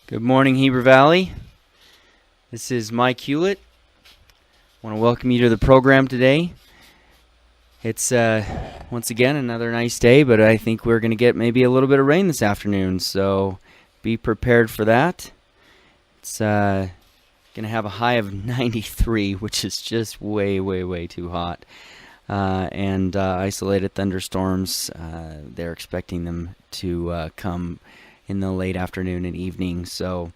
Good morning, Heber Valley. This is Mike Hewlett. I want to welcome you to the program today. It's once again another nice day, but I think we're going to get maybe a little bit of rain this afternoon, so be prepared for that. It's going to have a high of 93, which is just way too hot. And isolated thunderstorms, they're expecting them to come in the late afternoon and evening, so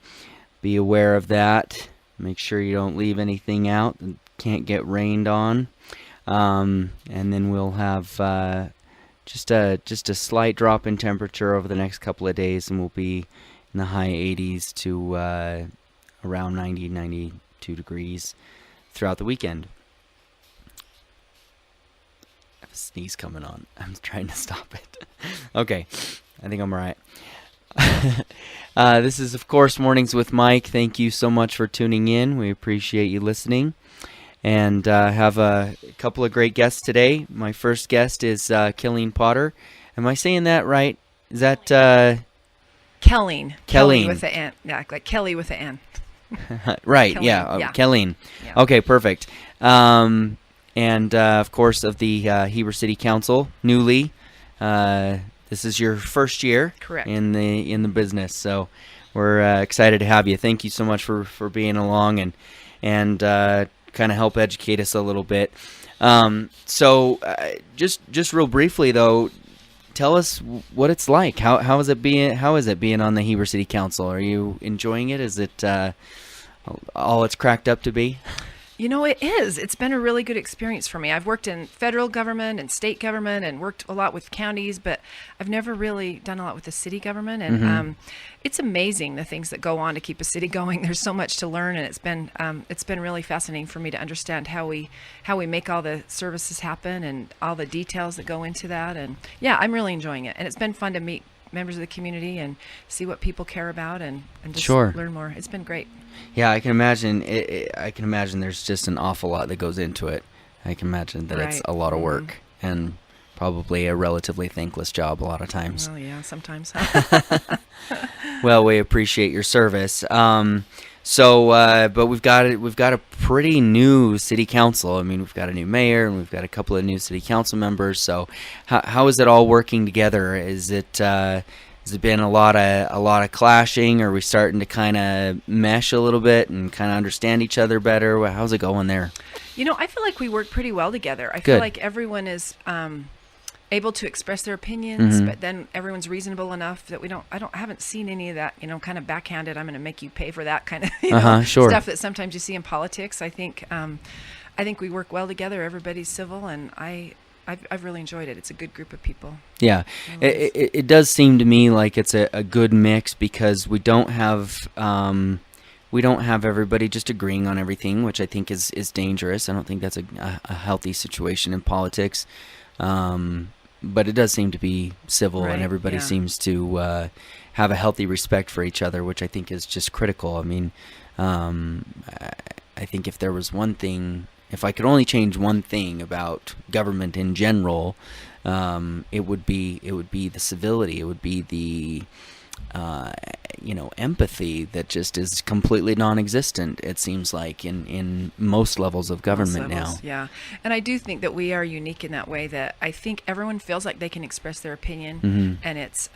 be aware of that. Make sure you don't leave anything out that can't get rained on. And then we'll have just a slight drop in temperature over the next couple of days, and we'll be in the high 80s to around 92 degrees throughout the weekend. I have a sneeze coming on. I'm trying to stop it. Okay, I think I'm all right. This is, of course, Mornings with Mike. Thank you so much for tuning in. We appreciate you listening. And have a couple of great guests today. My first guest is Kelleen Potter. Am I saying that right? Is that Kelleen? Kelleen with the N. Yeah, like Kelly with the N. Right, Kelleen, yeah. Kelleen. Yeah. Okay, perfect. And, of course, of the Heber City Council, newly. This is your first year. Correct. in the business, so we're excited to have you. Thank you so much for being along and kind of help educate us a little bit. So just real briefly though, tell us what it's like. How is it being on the Heber City Council? Are you enjoying it? Is it all it's cracked up to be? You know, it is. It's been a really good experience for me. I've worked in federal government and state government and worked a lot with counties, but I've never really done a lot with the city government. And it's amazing the things that go on to keep a city going. There's so much to learn, and it's been really fascinating for me to understand how we make all the services happen and all the details that go into that. And yeah, I'm really enjoying it. And it's been fun to meet members of the community and see what people care about and just learn more. It's been great. Yeah, I can imagine. I can imagine there's just an awful lot that goes into it. I can imagine that it's a lot of work and probably a relatively thankless job a lot of times. Well, yeah, sometimes. Well, we appreciate your service. But we've got a pretty new city council. I mean, we've got a new mayor and we've got a couple of new city council members. So, how is it all working together? Has it been a lot of clashing? Are we starting to kind of mesh a little bit and kind of understand each other better? How's it going there? You know, I feel like we work pretty well together. I feel like everyone is able to express their opinions, but then everyone's reasonable enough that I haven't seen any of that, kind of backhanded, I'm going to make you pay for that kind of stuff that sometimes you see in politics. I think we work well together. Everybody's civil, and I've really enjoyed it. It's a good group of people. Yeah. It does seem to me like it's a good mix because we don't have everybody just agreeing on everything, which I think is dangerous. I don't think that's a healthy situation in politics. But it does seem to be civil, and everybody seems to have a healthy respect for each other, which I think is just critical. I mean, I think if there was one thing, if I could only change one thing about government in general, it would be the civility. It would be the empathy that just is completely non-existent, it seems like, in most levels of government now. Yeah. And I do think that we are unique in that way, that I think everyone feels like they can express their opinion, and it's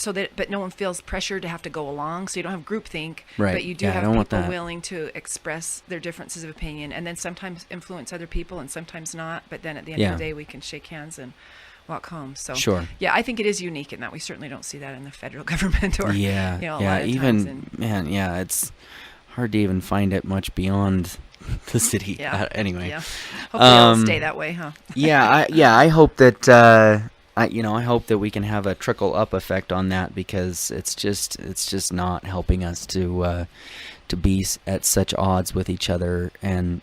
but no one feels pressured to have to go along, so you don't have groupthink, but you do have people willing to express their differences of opinion, and then sometimes influence other people and sometimes not, but then at the end of the day we can shake hands and walk home. So yeah, I think it is unique in that we certainly don't see that in the federal government or a lot of even times it's hard to even find it much beyond the city. Anyway, hopefully it'll stay that way, huh? I hope that I hope that we can have a trickle up effect on that, because it's just not helping us to be at such odds with each other and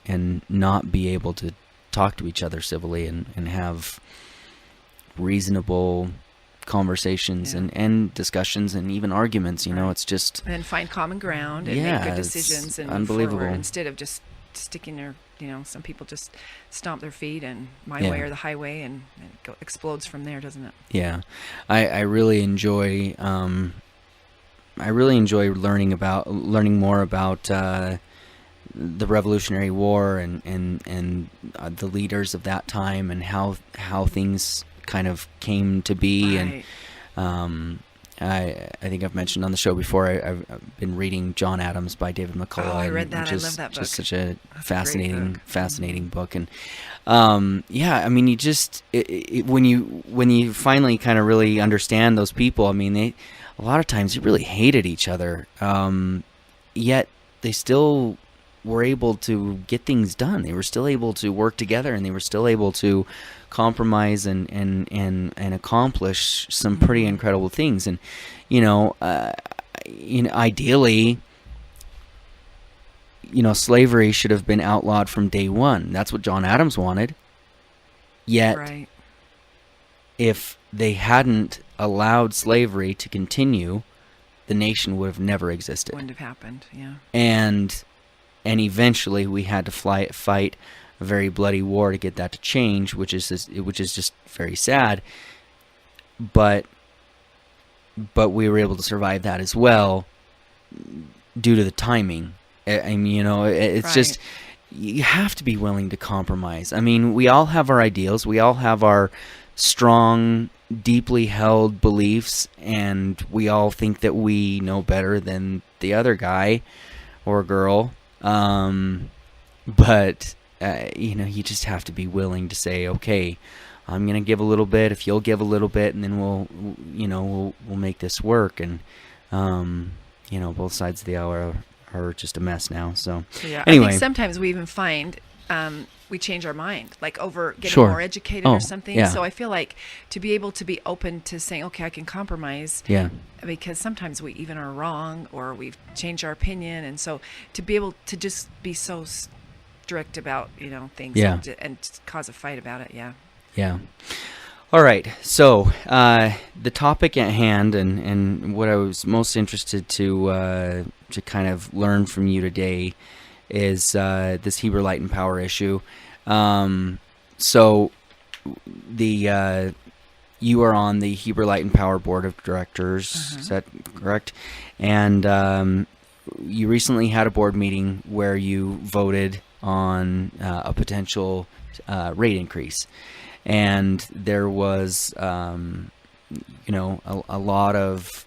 not be able to talk to each other civilly and have reasonable conversations and discussions and even arguments. It's just, and find common ground and make good decisions and unbelievable, move forward instead of just sticking their, some people just stomp their feet and my way or the highway, and it explodes from there, doesn't it? Yeah, I really enjoy really enjoy learning more about the Revolutionary War and the leaders of that time and how things kind of came to be. Right. And I think I've mentioned on the show before, I've been reading John Adams by David McCullough. Oh, I read that. Which is I love that book. just such a That's fascinating book. And yeah, I mean, you just when you finally kind of really understand those people, I mean, a lot of times they really hated each other, yet they still were able to get things done. They were still able to work together, and they were still able to compromise and accomplish some pretty incredible things. And ideally, slavery should have been outlawed from day one. That's what John Adams wanted. Yet, Right. if they hadn't allowed slavery to continue, the nation would have never existed. Wouldn't have happened. Yeah. And eventually we had to fight a very bloody war to get that to change, which is just very sad. But we were able to survive that as well due to the timing. I mean, it's Right. just, you have to be willing to compromise. I mean, we all have our ideals. We all have our strong, deeply held beliefs, and we all think that we know better than the other guy or girl. But you just have to be willing to say, okay, I'm going to give a little bit, if you'll give a little bit, and then we'll make this work. And, both sides of the aisle are just a mess now. So Yeah. anyway. I think sometimes we even find we change our mind, like over getting Sure. more educated Oh, or something. yeah. So I feel like to be able to be open to saying, okay, I can compromise. Yeah. Because sometimes we even are wrong, or we've changed our opinion. And so to be able to just be so strict about, things Yeah. and cause a fight about it. Yeah. Yeah. All right. So the topic at hand, and what I was most interested to kind of learn from you today is this Heber Light and Power issue. So you are on the Heber Light and Power Board of Directors. Is that correct? And you recently had a board meeting where you voted on a potential rate increase. And there was, a lot of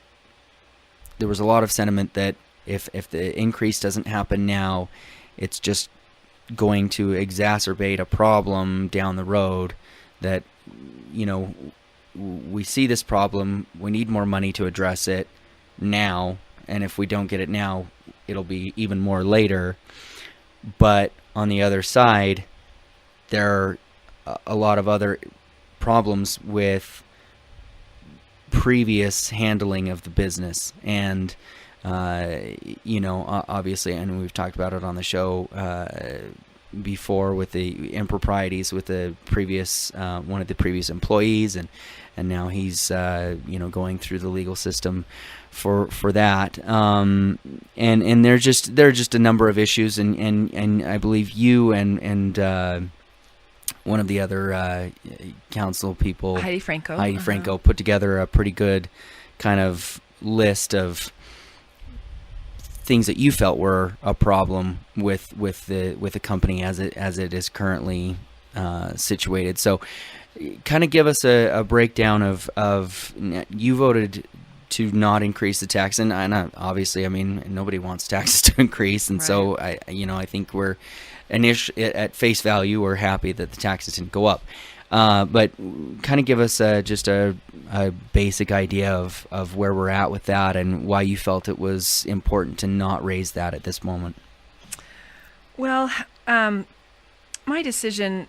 sentiment that if the increase doesn't happen now, it's just going to exacerbate a problem down the road. That, we see this problem, we need more money to address it now, and if we don't get it now, it'll be even more later. But on the other side, there are a lot of other problems with previous handling of the business, and obviously, and we've talked about it on the show before, with the improprieties with the previous one of the previous employees, and now he's going through the legal system for that, and there are just a number of issues, and I believe you and one of the other council people, Heidi Franco, put together a pretty good kind of list of things that you felt were a problem with the company as it is currently situated. So, kind of give us a breakdown of you voted to not increase the tax, and obviously, I mean, nobody wants taxes to increase, and Right. so I think we're at face value, we're happy that the taxes didn't go up. But kind of give us just a basic idea of where we're at with that, and why you felt it was important to not raise that at this moment. Well, my decision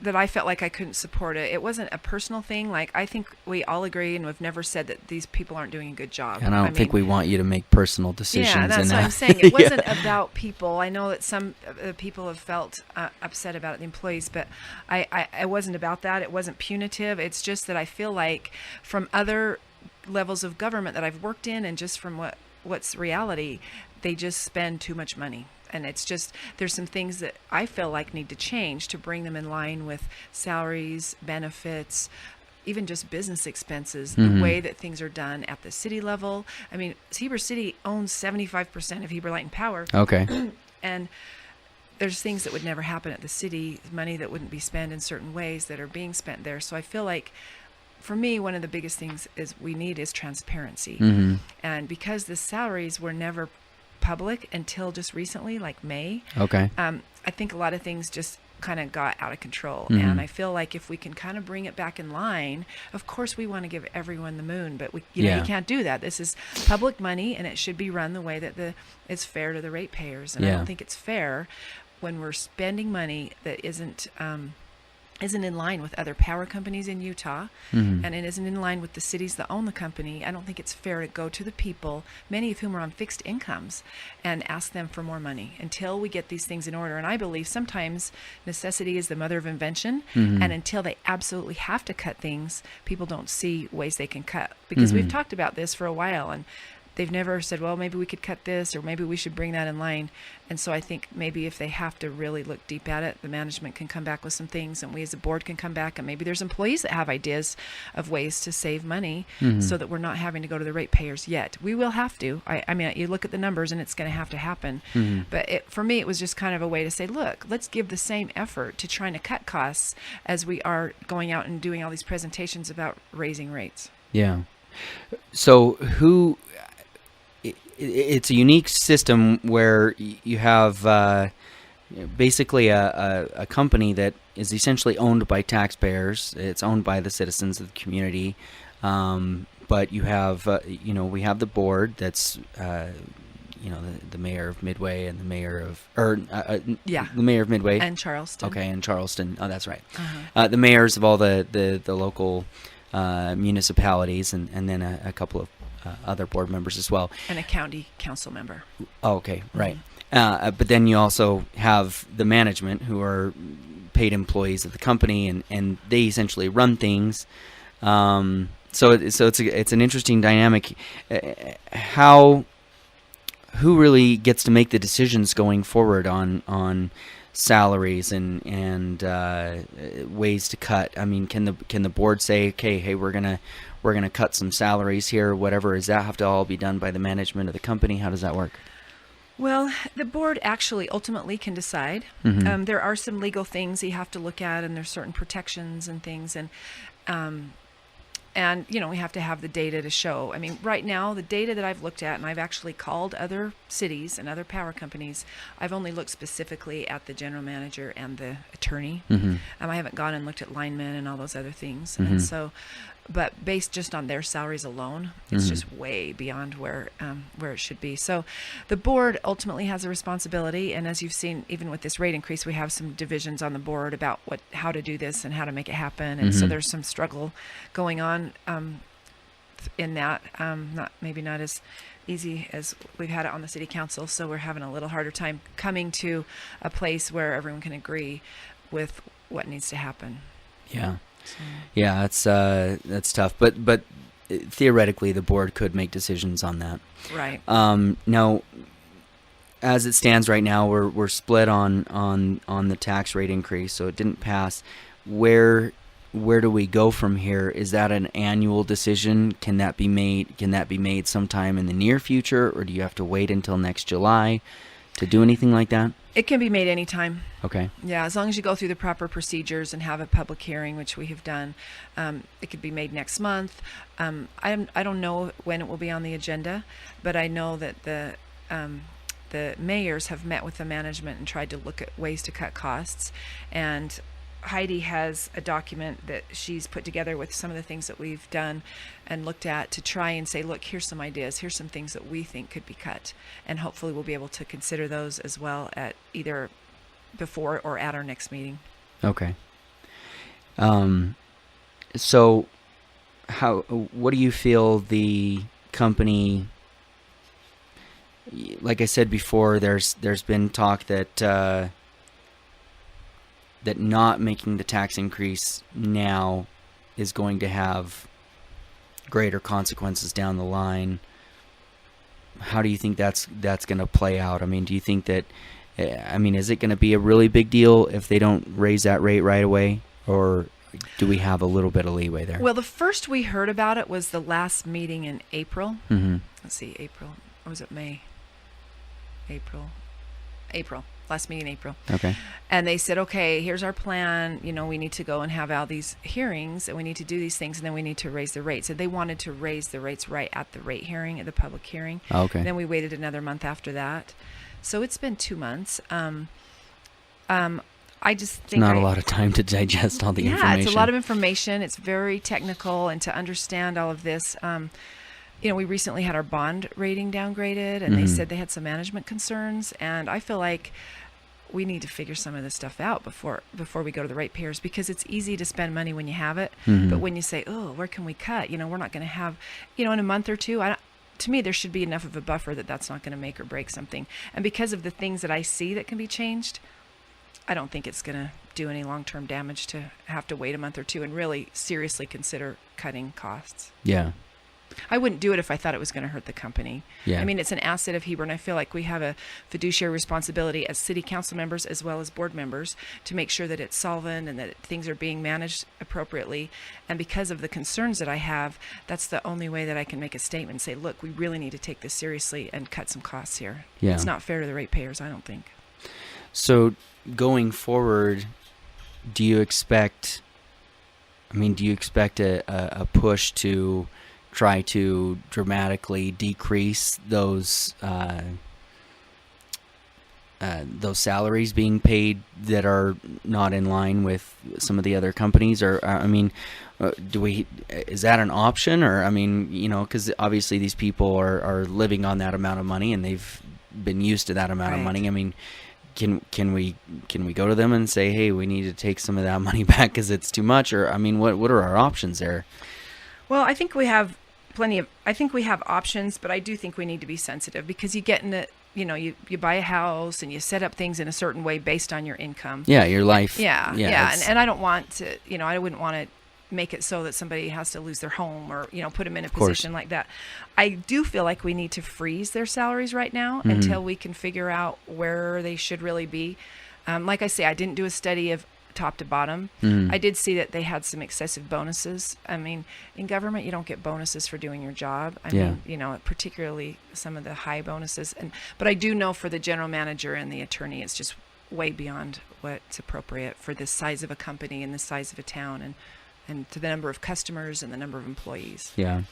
that I felt like I couldn't support it. It wasn't a personal thing. Like, I think we all agree, and we've never said that these people aren't doing a good job. And I don't think we want you to make personal decisions. Yeah, that's in what that. I'm saying. It wasn't Yeah. about people. I know that some people have felt upset about it, the employees, but I wasn't about that. It wasn't punitive. It's just that I feel like from other levels of government that I've worked in, and just from what's reality, they just spend too much money. And it's just, there's some things that I feel like need to change to bring them in line with salaries, benefits, even just business expenses, the way that things are done at the city level. I mean, Heber City owns 75% of Heber Light and Power. Okay. And there's things that would never happen at the city, money that wouldn't be spent in certain ways that are being spent there. So I feel like, for me, one of the biggest things we need is transparency. And because the salaries were never public until just recently, like May, Okay. I think a lot of things just kind of got out of control. And I feel like if we can kind of bring it back in line, of course we want to give everyone the moon, but we you can't do that. This is public money, and it should be run the way that it's fair to the ratepayers. And I don't think it's fair when we're spending money that isn't in line with other power companies in Utah, and it isn't in line with the cities that own the company. I don't think it's fair to go to the people, many of whom are on fixed incomes, and ask them for more money until we get these things in order. And I believe sometimes necessity is the mother of invention, and until they absolutely have to cut things, people don't see ways they can cut. Because we've talked about this for a while, and they've never said, well, maybe we could cut this, or maybe we should bring that in line. And so I think maybe if they have to really look deep at it, the management can come back with some things, and we as a board can come back, and maybe there's employees that have ideas of ways to save money so that we're not having to go to the ratepayers yet. We will have to. I mean, you look at the numbers, and it's going to have to happen. But for me, it was just kind of a way to say, look, let's give the same effort to trying to cut costs as we are going out and doing all these presentations about raising rates. Yeah. So it's a unique system where you have basically a company that is essentially owned by taxpayers. It's owned by the citizens of the community, but you have we have the board that's the mayor of Midway and the mayor of the mayor of Midway and Charleston. Okay, and Charleston. Oh, that's right. The mayors of all the local municipalities, and then a couple of other board members as well, and a county council member. Oh, okay, right. But then you also have the management, who are paid employees of the company, and they essentially run things. So it's an interesting dynamic. Who really gets to make the decisions going forward on salaries and ways to cut? I mean, can the board say, okay, hey, we're gonna cut some salaries here, whatever? Does that have to all be done by the management of the company? How does that work? Well, the board actually ultimately can decide. There are some legal things you have to look at, and there's certain protections and things, and we have to have the data to show. I mean, right now, the data that I've looked at, and I've actually called other cities and other power companies, I've only looked specifically at the general manager and the attorney. I haven't gone and looked at linemen and all those other things. And so, but based just on their salaries alone, it's just way beyond where it should be. So the board ultimately has a responsibility, and as you've seen, even with this rate increase, we have some divisions on the board about how to do this and how to make it happen. And so there's some struggle going on in that, maybe not as easy as we've had it on the city council. So we're having a little harder time coming to a place where everyone can agree with what needs to happen. Yeah. Yeah, that's tough, but theoretically the board could make decisions on that. Right. Now, as it stands right now, we're split on the tax rate increase, so it didn't pass. Where do we go from here? Is that an annual decision? Can that be made sometime in the near future, or do you have to wait until next July to do anything like that? It can be made anytime. Okay. Yeah, as long as you go through the proper procedures and have a public hearing, which we have done. It could be made next month. I don't know when it will be on the agenda, but I know that the mayors have met with the management and tried to look at ways to cut costs. And Heidi has a document that she's put together with some of the things that we've done and looked at to try and say, look, here's some ideas, here's some things that we think could be cut, and hopefully we'll be able to consider those as well at either before or at our next meeting. Okay. So what do you feel the company, like I said before, there's been talk that not making the tax increase now is going to have greater consequences down the line. How do you think that's going to play out? I mean, do you think that, is it going to be a really big deal if they don't raise that rate right away? Or do we have a little bit of leeway there? Well, the first we heard about it was the last meeting in April. Mm-hmm. Let's see, April. Or was it May? April. Last meeting in April. Okay. And they said, okay, here's our plan. You know, we need to go and have all these hearings, and we need to do these things, and then we need to raise the rates. And they wanted to raise the rates right at the rate hearing, at the public hearing. Okay. Then we waited another month after that. So it's been 2 months. I just think Not a lot of time to digest all the information. Yeah, it's a lot of information. It's very technical, and to understand all of this, you know, we recently had our bond rating downgraded, and they said they had some management concerns, and I feel like we need to figure some of this stuff out before we go to the ratepayers, because it's easy to spend money when you have it, but when you say, oh, where can we cut? You know, we're not going to have, you know, in a month or two, to me, there should be enough of a buffer that's not going to make or break something. And because of the things that I see that can be changed, I don't think it's going to do any long-term damage to have to wait a month or two and really seriously consider cutting costs. Yeah. I wouldn't do it if I thought it was going to hurt the company. Yeah. I mean, it's an asset of Heber, and I feel like we have a fiduciary responsibility as city council members as well as board members to make sure that it's solvent and that things are being managed appropriately. And because of the concerns that I have, that's the only way that I can make a statement and say, look, we really need to take this seriously and cut some costs here. Yeah. It's not fair to the ratepayers, I don't think. So going forward, do you expect a push to try to dramatically decrease those salaries being paid that are not in line with some of the other companies? Or, is that an option? Or, I mean, you know, because obviously these people are living on that amount of money, and they've been used to that amount of money. I mean, can we go to them and say, hey, we need to take some of that money back because it's too much? Or, I mean, what are our options there? Well, I think we have options, but I do think we need to be sensitive, because you get in the, you know, you buy a house and you set up things in a certain way based on your income. Yeah, your life. Yeah. And I don't want to, you know, I wouldn't want to make it so that somebody has to lose their home or, you know, put them in a position like that. I do feel like we need to freeze their salaries right now until we can figure out where they should really be. Like I say, I didn't do a study of top to bottom. I did see that they had some excessive bonuses. I mean, in government, you don't get bonuses for doing your job. I mean, you know, particularly some of the high bonuses. But I do know for the general manager and the attorney, it's just way beyond what's appropriate for this size of a company and the size of a town, and to the number of customers and the number of employees. Yeah.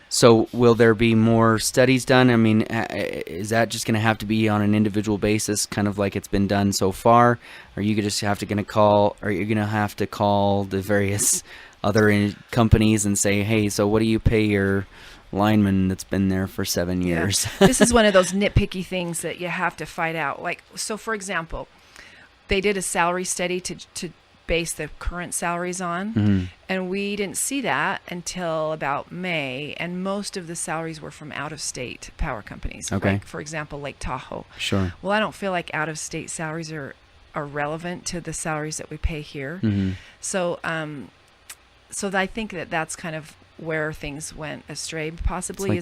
So will there be more studies done? I mean, is that just going to have to be on an individual basis, kind of like it's been done so far? Or you just have to call the various other companies and say, hey, so what do you pay your lineman that's been there for 7 years? Yeah. This is one of those nitpicky things that you have to fight out. Like, so for example, they did a salary study to base the current salaries on, and we didn't see that until about May, and most of the salaries were from out-of-state power companies. Okay. Like, for example, Lake Tahoe. Sure. Well, I don't feel like out-of-state salaries are relevant to the salaries that we pay here. So I think that's kind of where things went astray, possibly,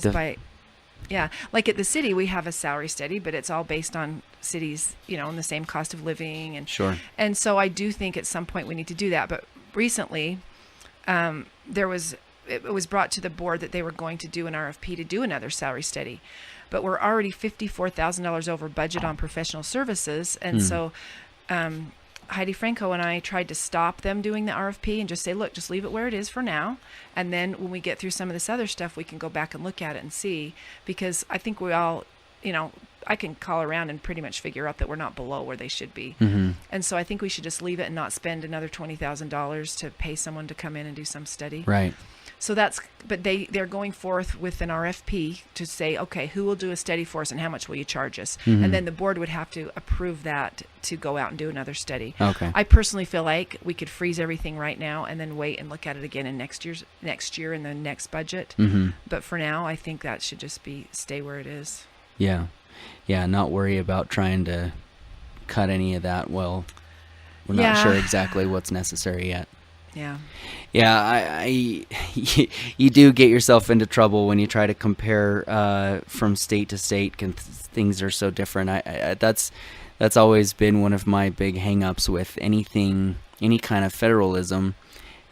like at the city, we have a salary study, but it's all based on cities, you know, and the same cost of living. And sure. And so I do think at some point we need to do that. But recently, it was brought to the board that they were going to do an RFP to do another salary study. But we're already $54,000 over budget on professional services. And so Heidi Franco and I tried to stop them doing the RFP and just say, look, just leave it where it is for now. And then when we get through some of this other stuff, we can go back and look at it and see, because I think we all, you know, I can call around and pretty much figure out that we're not below where they should be. And so I think we should just leave it and not spend another $20,000 to pay someone to come in and do some study. Right. So but they're going forth with an RFP to say, okay, who will do a study for us and how much will you charge us? And then the board would have to approve that to go out and do another study. Okay. I personally feel like we could freeze everything right now and then wait and look at it again in next year in the next budget. But for now, I think that should just stay where it is. Yeah. Yeah, not worry about trying to cut any of that. Well, we're not sure exactly what's necessary yet. Yeah. Yeah, you do get yourself into trouble when you try to compare from state to state. Things are so different. That's always been one of my big hang-ups with any kind of federalism,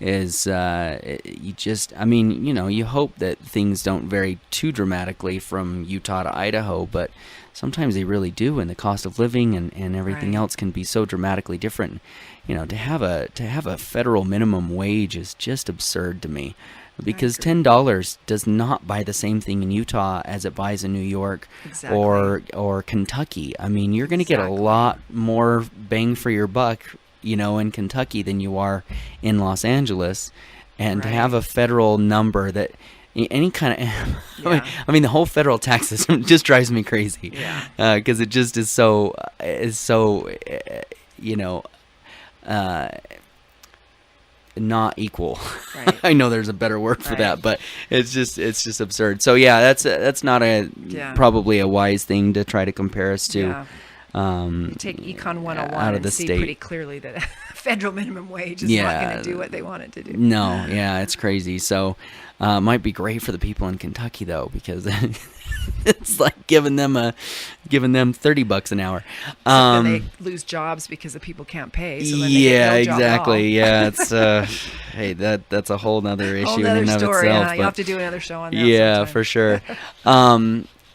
is you just, I mean, you hope that things don't vary too dramatically from Utah to Idaho, but sometimes they really do, and the cost of living and everything else can be so dramatically different. To have a federal minimum wage is just absurd to me, because $10 does not buy the same thing in Utah as it buys in New York or Kentucky. I mean, you're going to get a lot more bang for your buck, in Kentucky than you are in Los Angeles. And to have a federal number that any kind of, I mean, the whole federal tax system just drives me crazy. Because it just is so, not equal. I know there's a better word for that, but it's just absurd. So that's not probably a wise thing to try to compare us to. You take Econ 101 out of the and see state pretty clearly that federal minimum wage is not going to do what they want it to do. No, it's crazy. So it might be great for the people in Kentucky though, because it's like giving them $30 an hour. Then they lose jobs because the people can't pay. So then they get no job exactly. at all. It's hey, that's a whole nother issue in and of story, itself. You'll have to do another show on that. Yeah, sometime. for sure.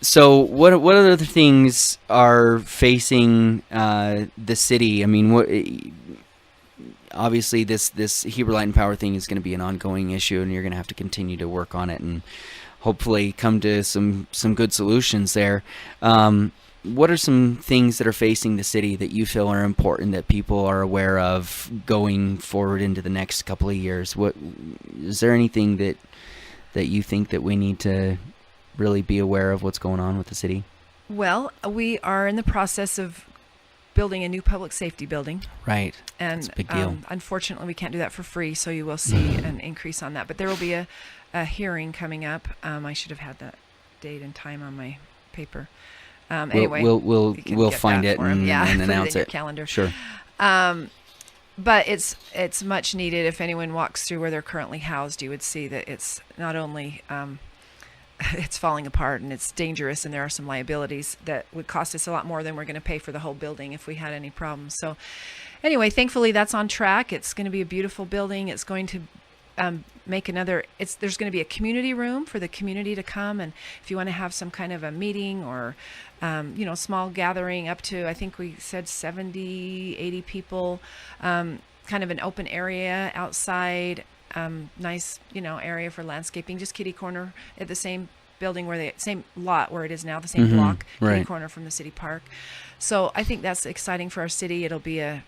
So what other things are facing the city? I mean, obviously this Heber Light and Power thing is going to be an ongoing issue, and you're going to have to continue to work on it and hopefully come to some good solutions there. What are some things that are facing the city that you feel are important that people are aware of going forward into the next couple of years? What is there anything that you think that we need to really be aware of what's going on with the city? Well, we are in the process of building a new public safety building. Right. And that's a big deal. Unfortunately, we can't do that for free, so you will see an increase on that. But there will be a hearing coming up. I should have had that date and time on my paper. Anyway, we'll find it and announce it in your calendar. Sure. But it's much needed. If anyone walks through where they're currently housed, you would see that it's not only it's falling apart and it's dangerous, and there are some liabilities that would cost us a lot more than we're going to pay for the whole building if we had any problems. So anyway, thankfully that's on track. It's going to be a beautiful building. It's going to there's going to be a community room for the community to come, and if you want to have some kind of a meeting or small gathering up to, I think we said 70, 80 people, kind of an open area outside, nice area for landscaping, just kitty corner at the same building same lot where it is now, the same block, kitty corner from the city park. So I think that's exciting for our city. It'll be a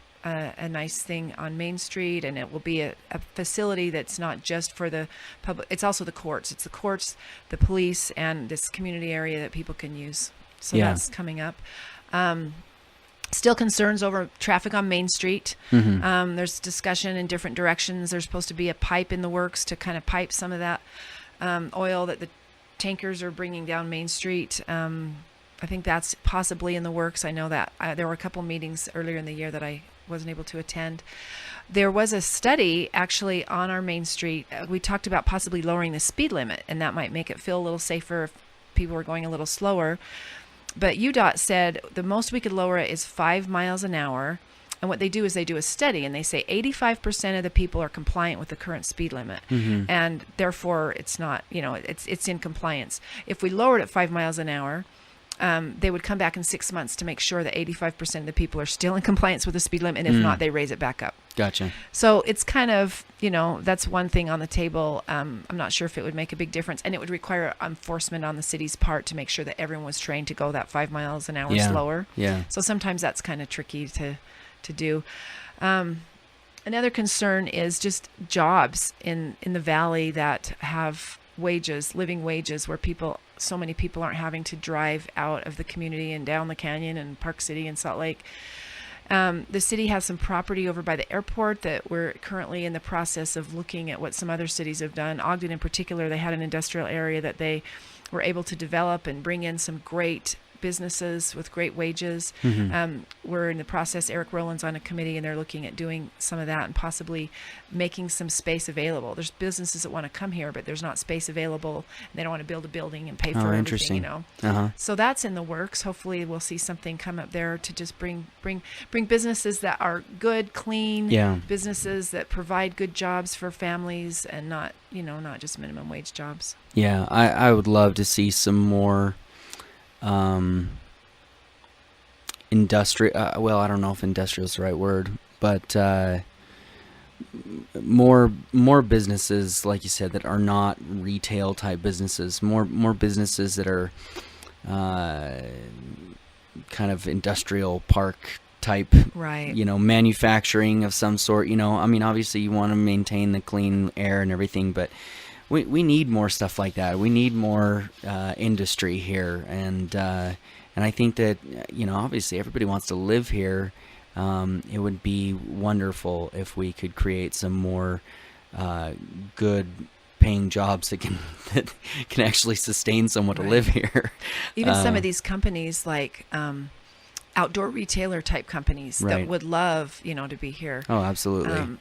nice thing on Main Street, and it will be a facility that's not just for the public. It's also the courts. It's the courts, the police, and this community area that people can use. So that's coming up. Still concerns over traffic on Main Street. There's discussion in different directions. There's supposed to be a pipe in the works to kind of pipe some of that oil that the tankers are bringing down Main Street. I think that's possibly in the works. I know that there were a couple meetings earlier in the year that I wasn't able to attend. There was a study actually on our Main Street. We talked about possibly lowering the speed limit, and that might make it feel a little safer if people were going a little slower. But UDOT said the most we could lower it is 5 miles an hour. And what they do is they do a study, and they say 85% of the people are compliant with the current speed limit. And therefore it's not, it's in compliance. If we lowered it 5 miles an hour, they would come back in 6 months to make sure that 85% of the people are still in compliance with the speed limit, and if not, they raise it back up. Gotcha. So it's kind of, that's one thing on the table. I'm not sure if it would make a big difference, and it would require enforcement on the city's part to make sure that everyone was trained to go that 5 miles an hour slower. Yeah. So sometimes that's kind of tricky to do. Another concern is just jobs in the valley that have living wages, where so many people aren't having to drive out of the community and down the canyon and Park City and Salt Lake. The city has some property over by the airport that we're currently in the process of looking at what some other cities have done. Ogden in particular, they had an industrial area that they were able to develop and bring in some great businesses with great wages. We're in the process. Eric Rowland's on a committee, and they're looking at doing some of that and possibly making some space available. There's businesses that want to come here, but there's not space available, and they don't want to build a building and pay for everything. Interesting. So that's in the works. Hopefully, we'll see something come up there to just bring businesses that are good, clean, businesses that provide good jobs for families, and not just minimum wage jobs. Yeah, I would love to see some more industrial. Well, I don't know if industrial is the right word, but more businesses, like you said, that are not retail type businesses. More businesses that are kind of industrial park type, right? Manufacturing of some sort. I mean, obviously you want to maintain the clean air and everything, but we need more stuff like that. We need more industry here, and I think that obviously everybody wants to live here. It would be wonderful if we could create some more good paying jobs that can actually sustain someone to live here. Even some of these companies like outdoor retailer type companies that would love to be here. Oh, absolutely.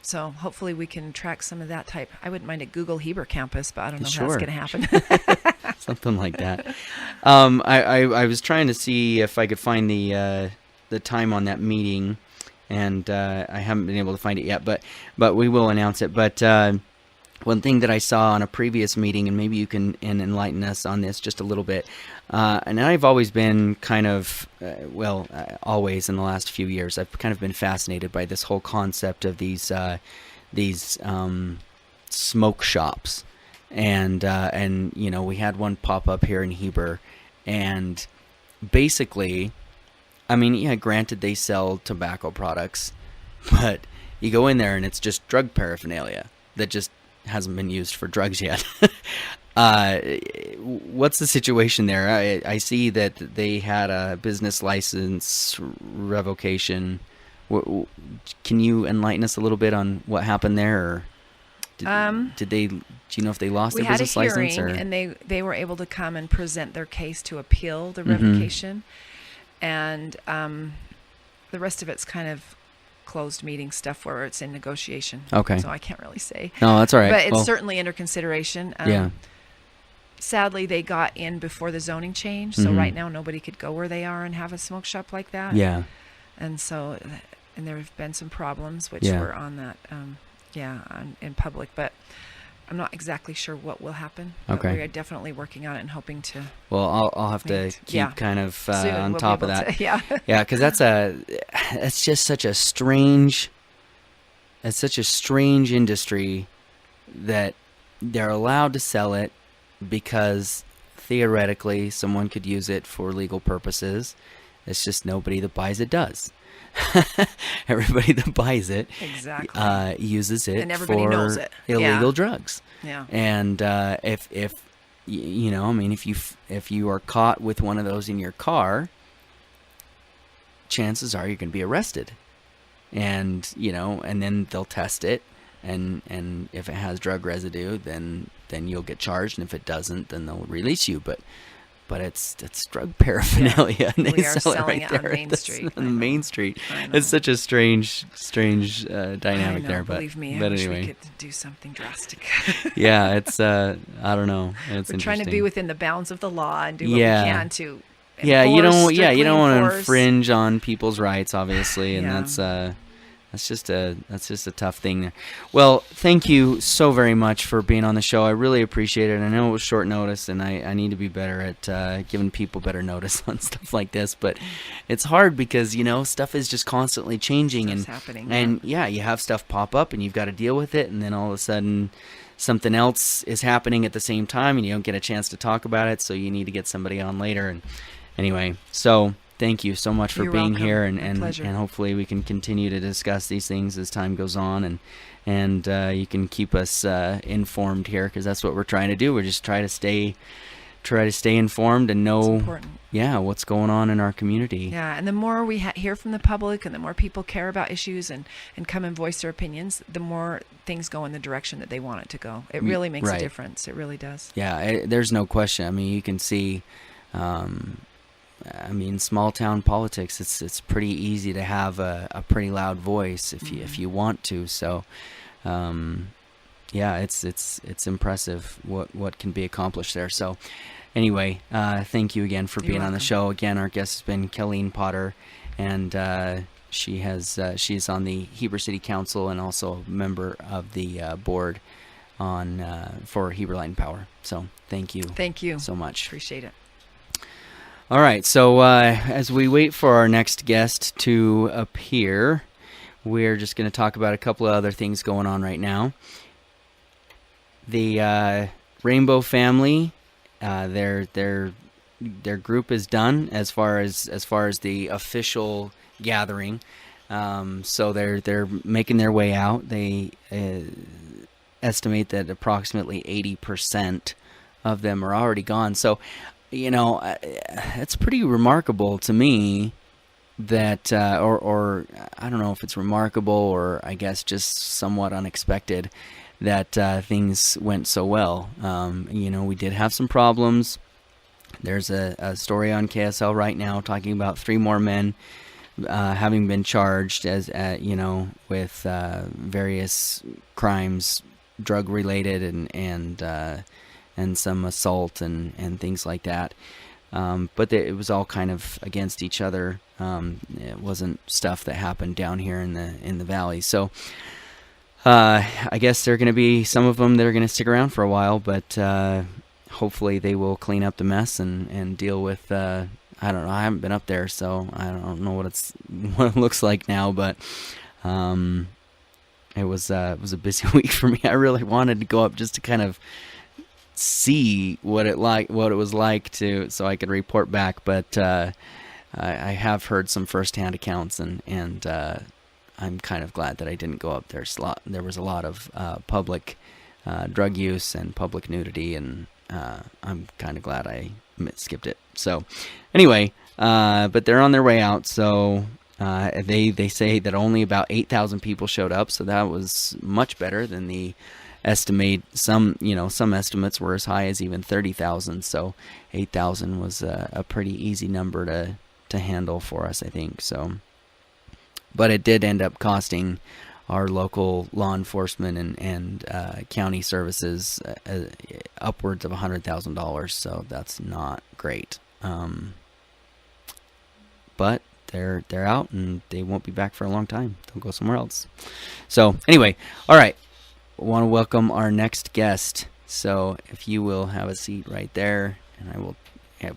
So hopefully we can track some of that type. I wouldn't mind a Google Heber campus, but I don't know if that's going to happen. Something like that. I was trying to see if I could find the time on that meeting, and I haven't been able to find it yet. But we will announce it. But one thing that I saw on a previous meeting, and maybe you can enlighten us on this just a little bit. And I've always been kind of, always in the last few years, I've kind of been fascinated by this whole concept of these smoke shops. And we had one pop up here in Heber, and basically, I mean, yeah, granted they sell tobacco products, but you go in there and it's just drug paraphernalia that just hasn't been used for drugs yet. What's the situation there? I see that they had a business license revocation. Can you enlighten us a little bit on what happened there? Or did they? Do you know if they lost their business license? We had a hearing, and they were able to come and present their case to appeal the revocation, and the rest of it's kind of closed meeting stuff where it's in negotiation. Okay. So I can't really say. No, that's all right. But it's certainly under consideration. Yeah. Sadly, they got in before the zoning change, so right now nobody could go where they are and have a smoke shop like that. Yeah. And so, and there have been some problems which were on that, in public, but I'm not exactly sure what will happen. But we are definitely working on it and hoping to. Well, I'll have to keep kind of on top of that. Yeah. Yeah, because that's just such a strange. It's such a strange industry that they're allowed to sell it because theoretically someone could use it for legal purposes. It's just nobody that buys it does. Everybody that buys it uses it and everybody for knows it. Illegal drugs. Yeah. And if you are caught with one of those in your car, chances are you're going to be arrested. And and then they'll test it, and if it has drug residue, then you'll get charged, and if it doesn't, then they'll release you. But it's drug paraphernalia, and they sell it right there on Main Street. On the Main Street. It's such a strange dynamic there. But believe me, but I wish anyway, we could do something drastic. Yeah, it's I don't know. It's We're trying to be within the bounds of the law and do what we can to. You don't want to enforce. infringe on people's rights, obviously, and that's just a tough thing there. Well, thank you so very much for being on the show. I really appreciate it. I know it was short notice, and I need to be better at giving people better notice on stuff like this. But it's hard because stuff is just constantly changing. Stuff's happening. And you have stuff pop up, and you've got to deal with it, and then all of a sudden something else is happening at the same time, and you don't get a chance to talk about it, so you need to get somebody on later. And anyway, so thank you so much for being here, and hopefully we can continue to discuss these things as time goes on, and you can keep us informed here, because that's what we're trying to do. We're just try to stay informed and know what's going on in our community. Yeah, and the more we hear from the public, and the more people care about issues and come and voice their opinions, the more things go in the direction that they want it to go. It really makes a difference. It really does. Yeah, there's no question. I mean, you can see I mean, small town politics. It's pretty easy to have a pretty loud voice if you want to. So, yeah, it's impressive what can be accomplished there. So, anyway, thank you again for You're being on the welcome. show. Again, our guest has been Kelleen Potter, and she's on the Heber City Council and also a member of the board on for Heber Light and Power. So, thank you. Thank you So much. Appreciate it. All right, so as we wait for our next guest to appear, we're just going to talk about a couple of other things going on right now. The Rainbow family, their group is done as far as the official gathering. So they're making their way out. They estimate that approximately 80% of them are already gone. So, it's pretty remarkable to me that, or I don't know if it's remarkable or I guess just somewhat unexpected that things went so well. We did have some problems. There's a story on KSL right now talking about 3 more men having been charged as with various crimes, drug related and some assault and things like that. But it was all kind of against each other. It wasn't stuff that happened down here in the valley. So I guess there are going to be some of them that are going to stick around for a while, but hopefully they will clean up the mess and deal with. I don't know. I haven't been up there, so I don't know what it looks like now. But it was a busy week for me. I really wanted to go up just to kind of see what it was like so I could report back, but I have heard some firsthand accounts, and I'm kind of glad that I didn't go up there. There was a lot of public drug use and public nudity, and I'm kind of glad I skipped it. So anyway, but they're on their way out. So they say that only about 8,000 people showed up, so that was much better than the estimate. Some estimates were as high as even 30,000. So 8,000 was a pretty easy number to handle for us, I think. So, but it did end up costing our local law enforcement and county services upwards of $100,000. So that's not great. But they're out and they won't be back for a long time. They'll go somewhere else. So anyway, all right. I want to welcome our next guest. So if you will have a seat right there, and I will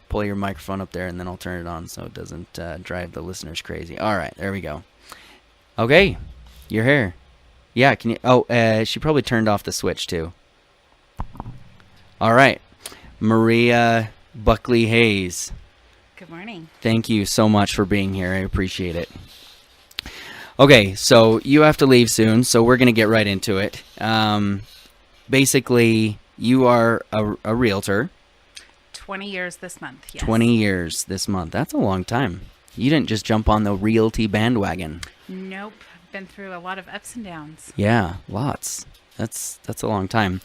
pull your microphone up there, and then I'll turn it on so it doesn't drive the listeners crazy. All right, there we go. Okay, you're here. Yeah, can you? Oh, she probably turned off the switch too. All right, Maria Buckley-Hayes. Good morning. Thank you so much for being here. I appreciate it. Okay, so you have to leave soon, so we're going to get right into it. Basically, you are a realtor. 20 years this month, yes. 20 years this month. That's a long time. You didn't just jump on the realty bandwagon. Nope. Been through a lot of ups and downs. Yeah, lots. That's a long time.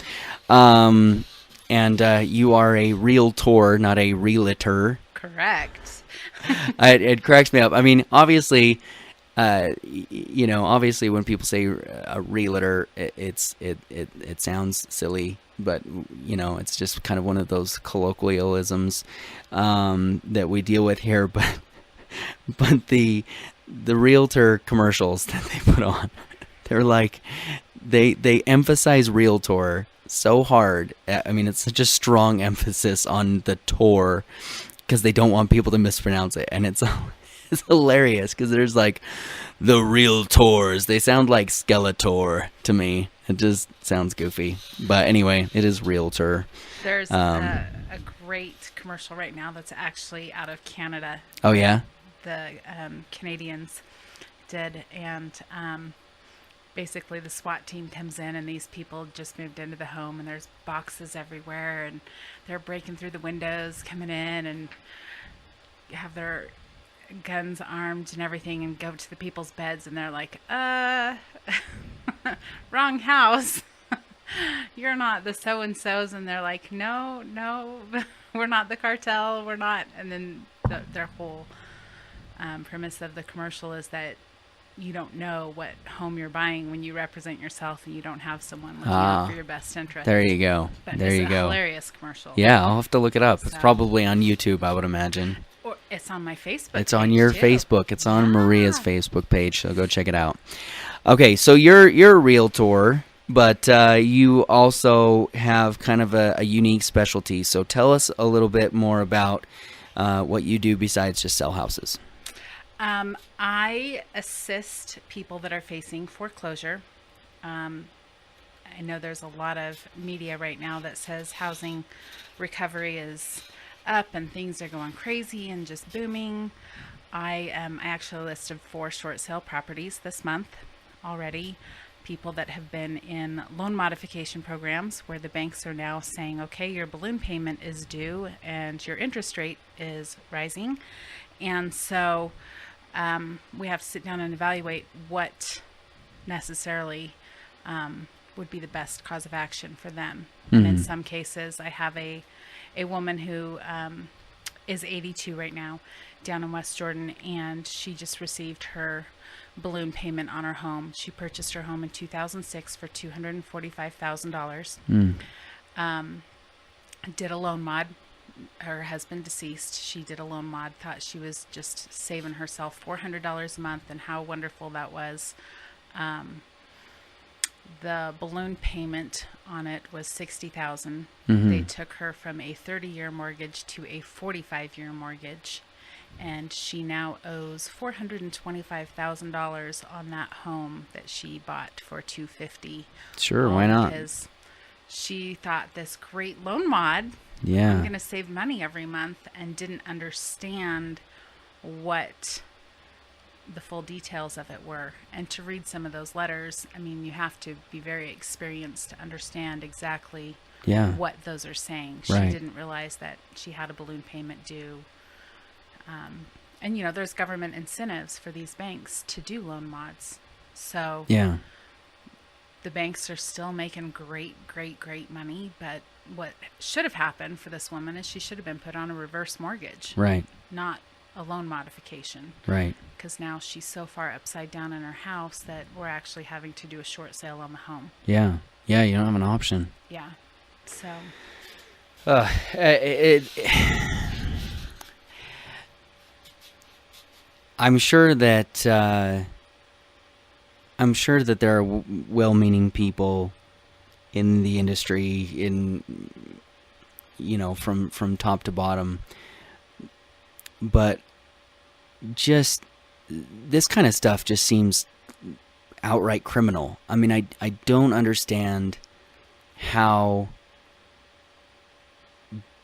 And you are a realtor, not a realtor. Correct. It cracks me up. I mean, obviously... obviously when people say a realtor, it sounds silly, but it's just kind of one of those colloquialisms that we deal with here. But the realtor commercials that they put on, they're like they emphasize realtor so hard. I mean, it's such a strong emphasis on the tor because they don't want people to mispronounce it, and it's hilarious because there's like the realtors. They sound like Skeletor to me. It just sounds goofy. But anyway, it is realtor. There's a great commercial right now that's actually out of Canada. Oh, yeah? The Canadians did. And basically the SWAT team comes in and these people just moved into the home and there's boxes everywhere and they're breaking through the windows, coming in and have their guns armed and everything and go to the people's beds and they're like, wrong house. You're not the so-and-sos. And they're like, no, we're not the cartel. We're not. And then their whole premise of the commercial is that you don't know what home you're buying when you represent yourself and you don't have someone looking out for your best interest. There you go. But There it's you a go. hilarious commercial. Yeah, I'll have to look it up. It's So- probably on YouTube, I would imagine. Or it's on my Facebook. It's on page, your too. Facebook. It's on Maria's Yeah. Facebook page, so go check it out. Okay, so you're a realtor, but you also have kind of a unique specialty. So tell us a little bit more about what you do besides just sell houses. I assist people that are facing foreclosure. I know there's a lot of media right now that says housing recovery is up and things are going crazy and just booming. I actually listed 4 short sale properties this month already. People that have been in loan modification programs where the banks are now saying, okay, your balloon payment is due and your interest rate is rising. And so we have to sit down and evaluate what necessarily would be the best cause of action for them. And in some cases, I have a woman who is 82 right now down in West Jordan, and she just received her balloon payment on her home. She purchased her home in 2006 for $245,000. Did a loan mod. Her husband deceased. She did a loan mod, thought she was just saving herself $400 a month and how wonderful that was. The balloon payment on it was $60,000. They took her from a 30-year mortgage to a 45-year mortgage, and she now owes $425,000 on that home that she bought for $250,000. Sure, why not? Because she thought this great loan mod, I'm Yeah, going to save money every month, and didn't understand what the full details of it were. And to read some of those letters, I mean, you have to be very experienced to understand exactly yeah, what those are saying. She Right. didn't realize that she had a balloon payment due. And, you know, there's government incentives for these banks to do loan mods. So yeah, the banks are still making great money. But what should have happened for this woman is she should have been put on a reverse mortgage, right, not a loan modification. right. Because now she's so far upside down in her house that we're actually having to do a short sale on the home. Yeah, yeah, you don't have an option. Yeah. So I'm sure that there are well-meaning people in the industry, from top to bottom, but just this kind of stuff just seems outright criminal. I mean, I don't understand how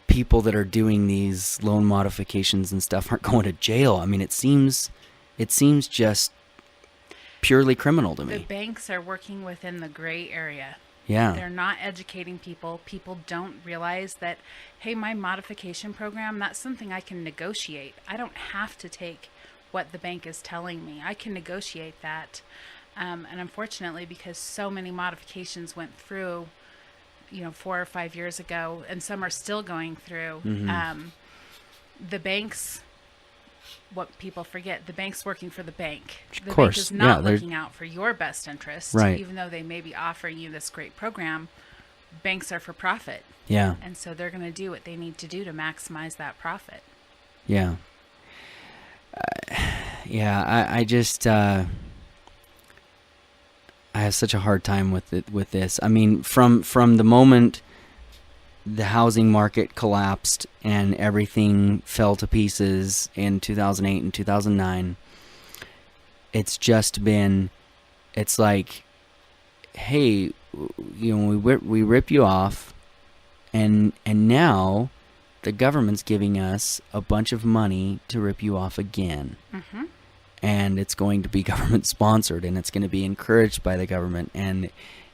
people that are doing these loan modifications and stuff aren't going to jail. I mean, it seems just purely criminal to the me. banks are working within the gray area. Yeah, They're not educating people. People don't realize that, hey, my modification program, that's something I can negotiate. I don't have to take what the bank is telling me. I can negotiate that. And unfortunately, because so many modifications went through, 4 or 5 years ago, and some are still going through, the banks, what people forget, the bank's working for the bank. The course, bank is not yeah, they're- looking out for your best interest. Right. Even though they may be offering you this great program, banks are for profit. yeah, And so they're going to do what they need to do to maximize that profit. yeah. I just I have such a hard time with this. I mean, from the moment the housing market collapsed and everything fell to pieces in 2008 and 2009, it's like, hey, we rip you off, and now the government's giving us a bunch of money to rip you off again. And it's going to be government sponsored, and it's going to be encouraged by the government, and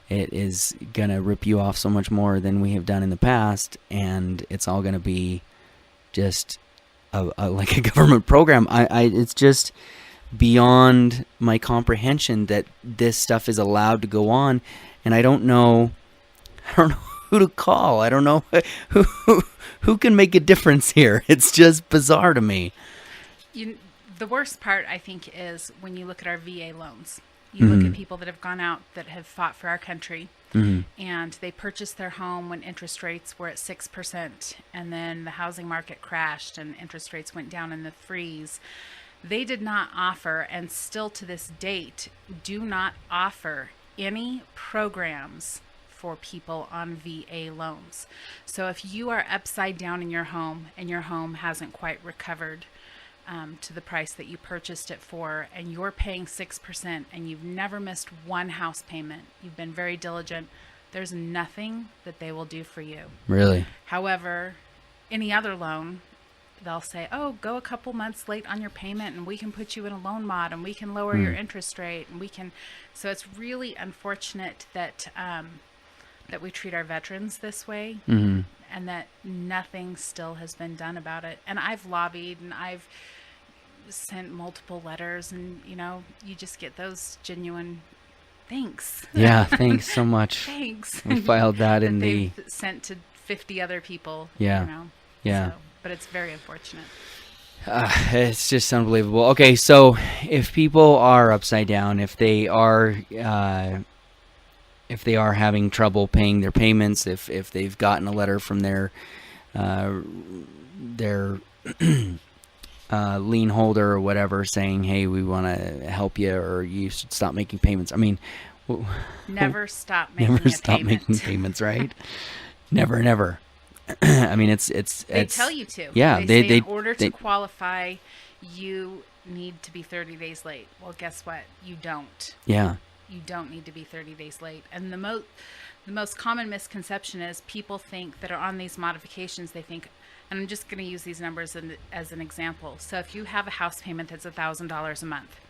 it is going to rip you off so much more than we have done in the past, and it's all going to be just like a government program. It's just beyond my comprehension that this stuff is allowed to go on, and I don't know who to call. I don't know who can make a difference here. It's just bizarre to me. The worst part, I think, is when you look at our VA loans. You look at people that have gone out that have fought for our country, and they purchased their home when interest rates were at 6%, and then the housing market crashed and interest rates went down in the freeze. They did not offer, and still to this date, do not offer any programs for people on VA loans. So if you are upside down in your home and your home hasn't quite recovered to the price that you purchased it for, and you're paying 6% and you've never missed one house payment, you've been very diligent, there's nothing that they will do for you. Really? However, any other loan, they'll say, oh, go a couple months late on your payment and we can put you in a loan mod and we can lower your interest rate, and we can. So it's really unfortunate that that we treat our veterans this way, and that nothing still has been done about it. And I've lobbied and I've sent multiple letters, and you just get those genuine thanks. Yeah, thanks so much. Thanks. We filed that in the they've sent to 50 other people. Yeah. Yeah. So, but it's very unfortunate. It's just unbelievable. Okay, so if people are upside down, if they are having trouble paying their payments, if they've gotten a letter from their lien holder or whatever saying, hey, we want to help you, or you should stop making payments. I mean, never stop making payments, right? Never. I mean, they tell you to. Yeah, they say in order to qualify, you need to be 30 days late. Well, guess what? You don't. Yeah. You don't need to be 30 days late. And the most common misconception is people think that are on these modifications, they think, and I'm just going to use these numbers as an example. So if you have a house payment that's $1,000 a month,